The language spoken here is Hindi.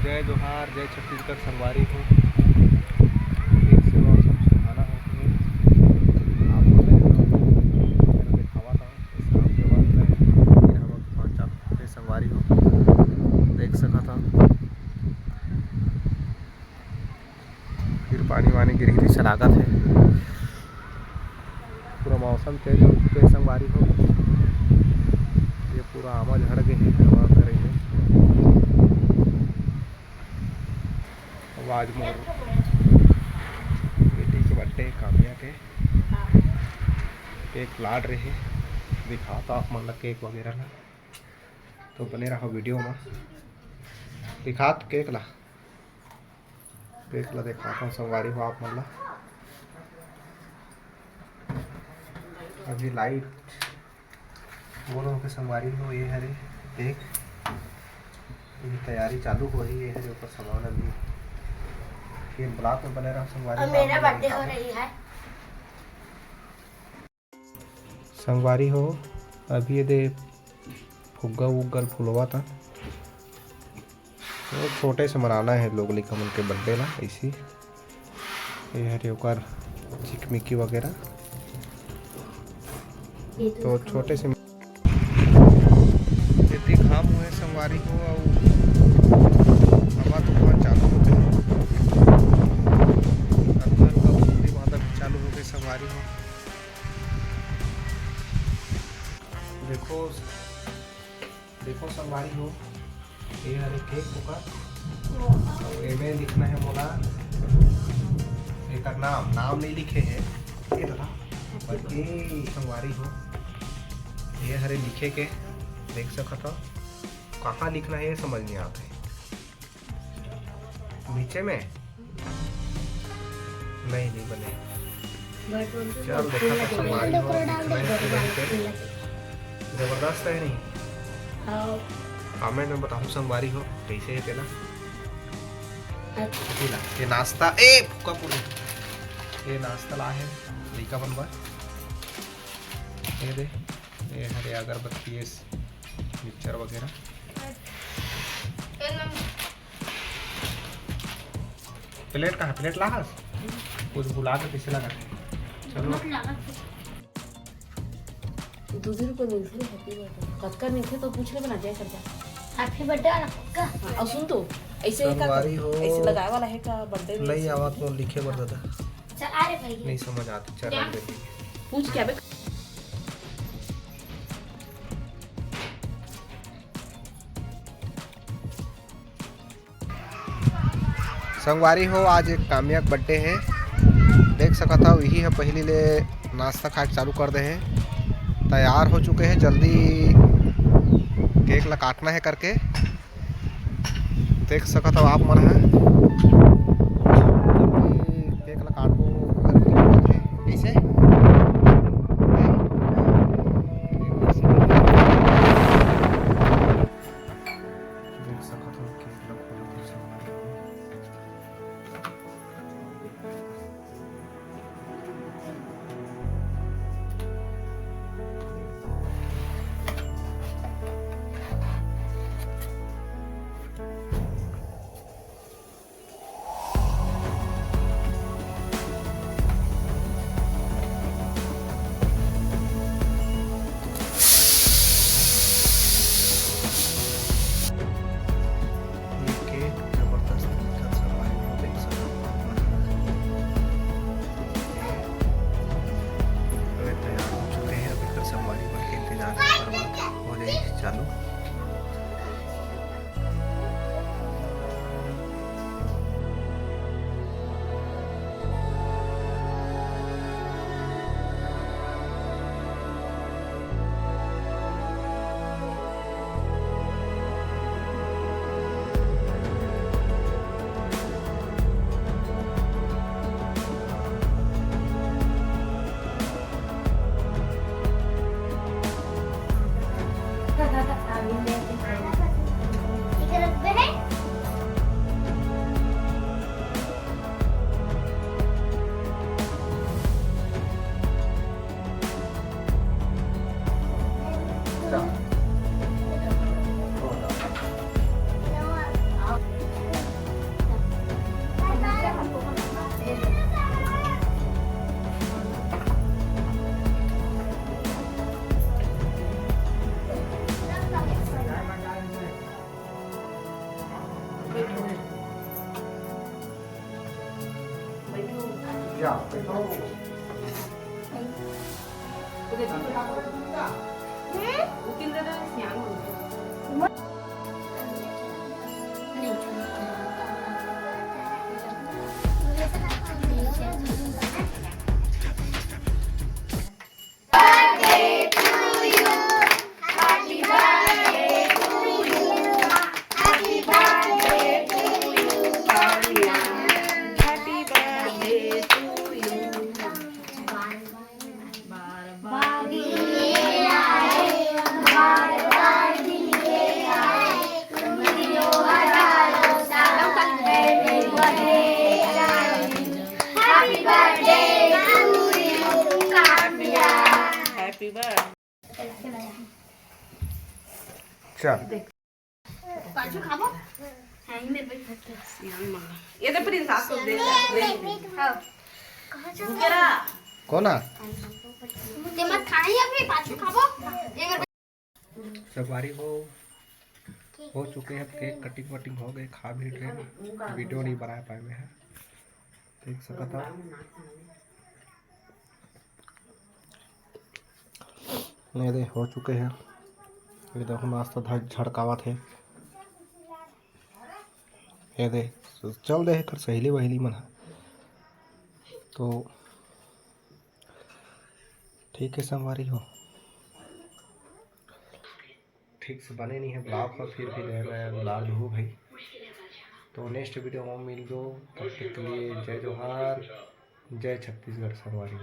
जय जोहार, जय छत्तीसगढ़ संगवारी हो। फिर से मौसम सुहाना हो गया। आपको दिखावा था शाम के वक्त फिर हम पहुँचा फिर संगवारी हो देख सका था। फिर पानी वानी गिरी चलागत है। पूरा मौसम चेंज हो चुके संगवारी हो। ये पूरा आमा झड़ गए हैं हवा कर रही है। आज मोर बेटी के बर्थडे कामिया के केक लाड रहे दिखाता आप मन ला केक वगैरह ला, तो बने रहो वीडियो में। दिखात केक ला दिखाता हूँ संगवारी हो आप मन ला। अभी लाइट बोलो के संगवारी हो ये हरे केक ये तैयारी चालू हो रही है। ऊपर सामान अभी फिर ब्लॉक में बने रहा संगवारी। मेरा बर्थडे हो रही है संगवारी हो। अभी ये दे फुग्गा उग्गल फुलवा था तो छोटे से मनाना है लोग लिखा मन के बर्थडे ला ऐसी ये हरे ओकर चिकमिकी वगैरह तो छोटे से इतनी घाम हुए संगवारी हो और हवा तूफान चालू हो गए। चालू हो गई संगवारी हो। देखो संगवारी हो ये हरे केक होगा एमे लिखना है मोला एक नाम नहीं लिखे है ये धरा बल्कि संगवारी हो ये हरे लिखे के देख सकत हो। कहाँ लिखना है ये समझ नहीं आता है। नीचे में नहीं बने। चल देखा तो संगवारी हो जबरदस्त है नहीं। कमेंट में बताऊँ संगवारी हो कैसे है तेला। ये नाश्ता फुक्का पूरी ये नाश्ता ला है लड़का बनवा ये दे ये हरे अगरबत्ती मिक्सचर वगैरह। प्लेट कहाँ प्लेट ला कुछ बुला के पीछे लगा चलो। दूसरे को मिलती है हैप्पी बर्थडे कतका मिलते तो पूछ ले बना जाए करता हैप्पी बर्थडे वाला का। और सुन तो ऐसे ऐसे लगाए वाला है का बर्थडे में नहीं आवा तो लिखे बर दादा चल आ रे भाई नहीं समझ आती। चल पूछ क्या बे। संगवारी हो आज एक कामया का बर्थडे है देख सका था। यही है पहली ले नाश्ता खा चालू कर दे हैं तैयार हो चुके हैं। जल्दी केक ला काटना है करके देख सका था आप मन है केक ला काटो कैसे देख सका था केक ला बैठो बैठो क्या बैठो 웃긴데는 그냥 Happy birthday to you. Happy birthday. चल पाचू खाबो हाँ ही मेरे ये तो प्रिंस आपको दे हाँ केरा कोना ते मत खाना ही अभी पाचू खाबो एक सवारी हो चुके हैं। केक कटिंग वटिंग हो गए, खा भी रहे हैं। वीडियो नहीं बना पाए हुए हैं, देख सका था। ये दे हो चुके हैं। ये देखो नाश्ता झड़कावा थे। ये दे चल दे कर सहेली वहेली मन है तो ठीक है। संवारी हो ठीक से बने नहीं है ब्लॉग पर, फिर भी गए मैं ब्लॉग हो भाई। तो नेक्स्ट वीडियो में मिल दो, तब तक के लिए जय जोहार, जय छत्तीसगढ़ संवारी।